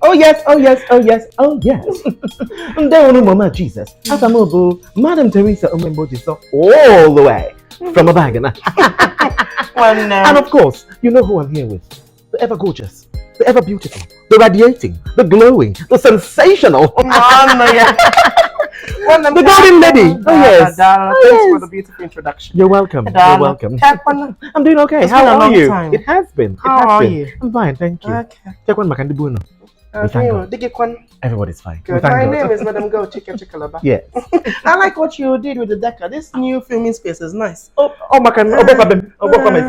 Oh yes, oh yes, oh yes, oh yes. There no mama Jesus. As a mobile, Madam Theresa so all the way from a bag. And of course, you know who I'm here with. The ever gorgeous, the ever beautiful, the radiating, the glowing, the sensational. The golden lady. Oh yes. Thanks for the beautiful introduction. You're welcome. You're welcome. I'm doing okay. How are you? It has been. How are you? I'm fine, thank you. Okay. Everybody's fine. Good. My name is Madam Go Chikalaba. Yes. I like what you did with the Deca. This new filming space is nice. My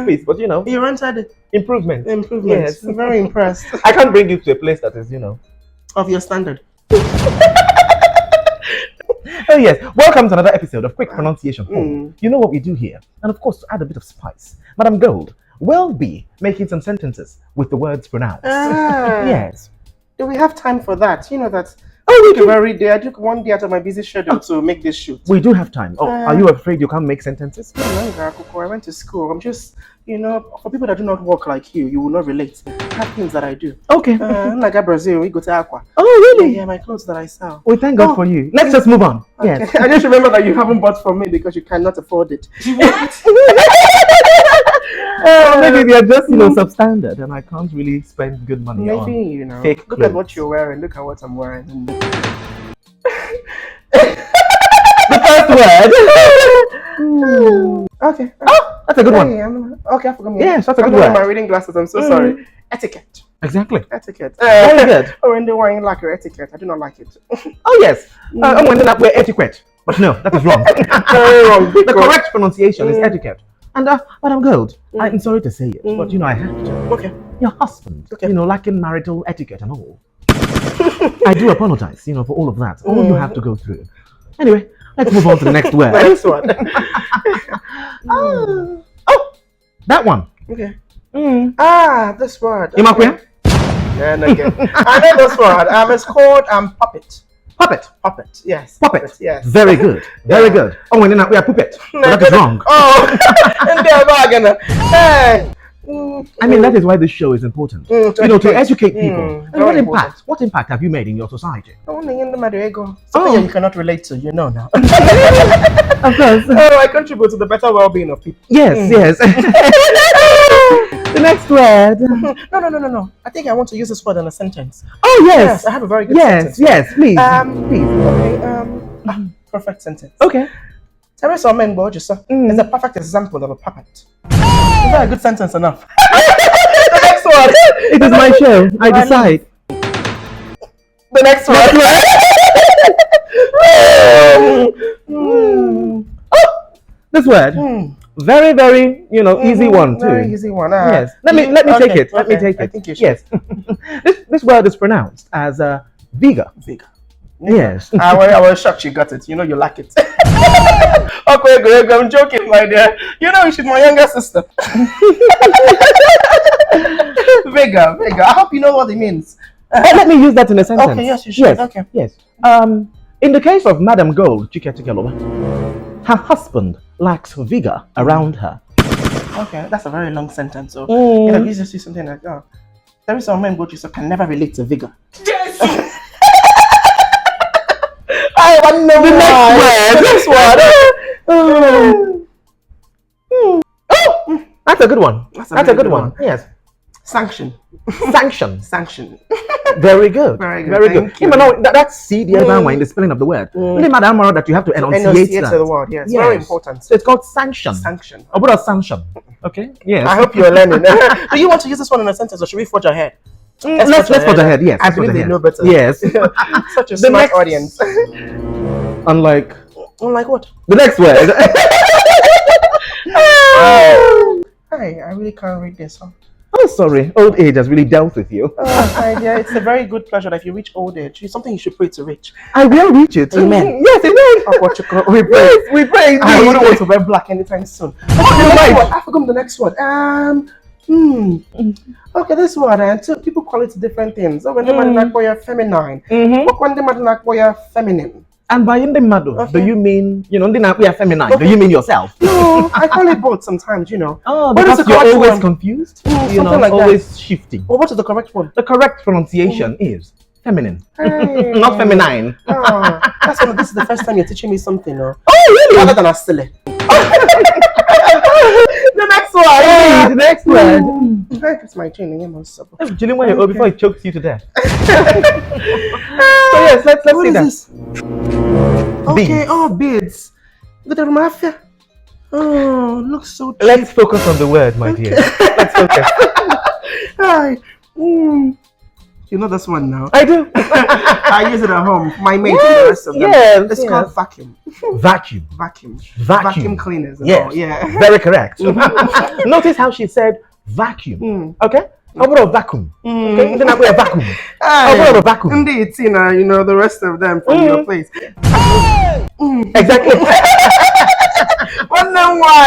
space, but you know. You rented it. Improvement. Yes. I'm very impressed. I can't bring you to a place that is, of your standard. Oh yes, welcome to another episode of Quick Pronunciation. You know what we do here, and of course to add a bit of spice, Madam Gold will be making some sentences with the words pronounced. Yes. Do we have time for that? You know that. Oh, we do. Every day. I took one day out of my busy schedule to make this shoot. We do have time. Are you afraid you can't make sentences? I went to school. I'm just, for people that do not work like you will not relate. I have things that I do. Okay. Like Brazil, we go to Aqua. Oh, really? Yeah, my clothes that I sell. We thank God for you. Let's just move on. Okay. Yes. I just remember that you haven't bought from me because you cannot afford it. Maybe they're just, substandard, and I can't really spend good money on fake look clothes. at what you're wearing. Look at what I'm wearing. The first word. Okay. Oh, that's a good one. Okay, I forgot. Yes, that's a good I'm word. my reading glasses. I'm so sorry. Etiquette. Exactly. Etiquette. Very good. When they wine like your etiquette, I do not like it. Oh yes. I'm wondering that we're etiquette, but no, that is wrong. Very wrong. The correct pronunciation is etiquette. And Madam Gold, I'm sorry to say it, but I have to. Okay. Your husband, lacking marital etiquette and all. I do apologize, for all of that. All you have to go through. Anyway, let's move on to the next word. Next one. Oh, that one. Okay. This word. Imakwe? And again. I know this word. It's called puppet. Puppet. Puppet. Yes. Puppet. Yes. Very good. Very good. Oh, and then we are puppet. So that is wrong. Oh, and they're bargaining. Hey. I mean, that is why this show is important. To educate people. And what impact have you made in your society? Something you cannot relate to, now. Of course. I contribute to the better well-being of people. Yes, yes. The next word. No. I think I want to use this word in a sentence. Oh, yes. I have a very good sentence. Yes, please. Please. Okay. Perfect sentence. Okay. Theresa is a perfect example of a puppet. Is that a good sentence enough? The next one. It is my show. I decide. The next one. Oh, this word. Very, very, easy one too. Very easy one. Yes. Let me take it. Let me take it. I think you should. Yes. This word is pronounced as Vega. Vega. Yes. I was shocked you got it. You like it. Okay, good. I'm joking, my dear. She's my younger sister. Vega. I hope you know what it means. Let me use that in a sentence. Okay, yes, you should. Yes. Okay. Yes. In the case of Madam Gold, her husband lacks vigor around her. Okay, that's a very long sentence. So, you just see something like, there is some men who can never relate to vigor. Yes! I want to know the next word. Oh, that's a good one. That's a good one. Yes. Sanction. Very good. Very good. Very good. That's C, the other one in the spelling of the word. Only Madam that you have to enunciate that. The word. Yes. Very important. So it's called sanction. Or what a sanction? Okay. Yes. I hope you're learning. Do you want to use this one in a sentence, or should we forge ahead? Let's forge ahead. Yes. I believe they know better. Yes. Such a smart audience. Unlike what? The next word. Hey, I really can't read this. Oh, sorry. Old age has really dealt with you. Yeah, it's a very good pleasure that if you reach old age, it's something you should pray to reach. I will reach it. Amen. Yes, amen. We pray. Yes, we pray. I wouldn't want to wear black anytime soon. I forgot the next word. Okay, this word. People call it different things. So when they might like for your feminine, but when they might like for your feminine. And by in the madu, do you mean, we are feminine? Do you mean yourself? No, I call it both sometimes, Oh, What is because the you're correct always one? confused. Something like that. Always shifting. Well, what is the correct one? The correct pronunciation is feminine, Hey. not feminine. This is the first time you're teaching me something, no? Oh, really? Other than a silly. The next one. The next one. That's my training. I'm on supper. Before it chokes you to death. So yes, let's What see is that. this? Okay, beads. Good mafia. Oh, looks so cheap. Let's focus on the word, my dear. Let's focus. Hi. You know this one now? I do. I use it at home. My mate and the rest of them. Yes, It's called vacuum. Vacuum. Vacuum cleaners. Yes. Yeah. Very correct. Notice how she said vacuum. Okay? How about a vacuum? Okay? Then I wear a vacuum. How about a vacuum? Indeed, Tina, the rest of them from your place. Exactly. Wonder why?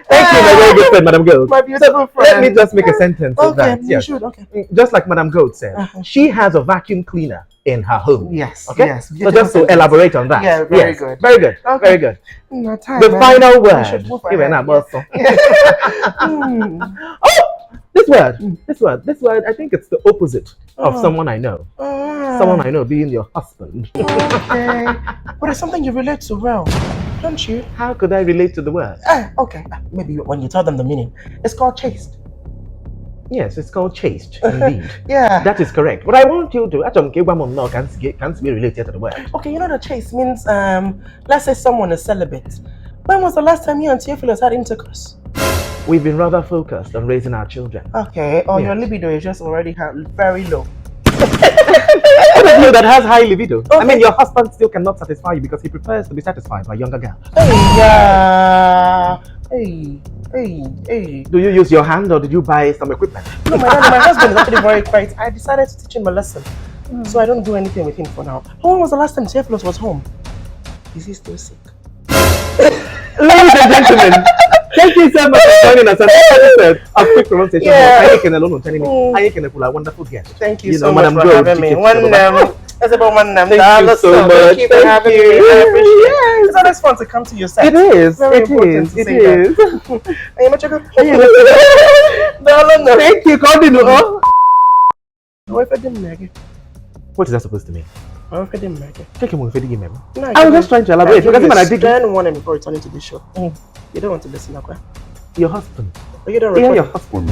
Thank you, my very good friend, Madam Gold. My beautiful friend. Let me just make a sentence of that. You should. Okay. Just like Madam Gold said, she has a vacuum cleaner in her home. Yes. Okay. Yes. So just to elaborate on that. Yeah. Very good. Very good. Okay. Very good. No time, The man. final We should word. move Even ahead. Oh, this word. I think it's the opposite of someone I know. Someone I know being your husband. Okay. But it's something you relate to well, don't you? How could I relate to the word? Okay. Maybe when you tell them the meaning. It's called chaste. Yes, it's called chaste, indeed. Yeah. That is correct. But I want you to can't be related to the word. Okay, the chaste means let's say someone is celibate. When was the last time you and Theophilus had intercourse? We've been rather focused on raising our children. Okay, or your libido is just already very low. What of you that has high libido? Okay. I mean, your husband still cannot satisfy you because he prefers to be satisfied by younger girls. Hey. Do you use your hand or did you buy some equipment? No, my husband is actually very quiet. I decided to teach him a lesson. So I don't do anything with him for now. When was the last time Theophilus was home? Is he still sick? Ladies and gentlemen, thank you so much for joining us on this episode of Quick Pronunciation. I can alone telling me. I can pull a wonderful guest. Thank you so much for having me. It's about one name. Thank you so much. Keep having me. I appreciate it. It's always fun to come to your set. It is. Very important to say that. Thank you. Continue. What is that supposed to mean? I was just trying to elaborate. Then warn him before returning to the show. You don't want to listen, okay? Your husband. You don't your husband.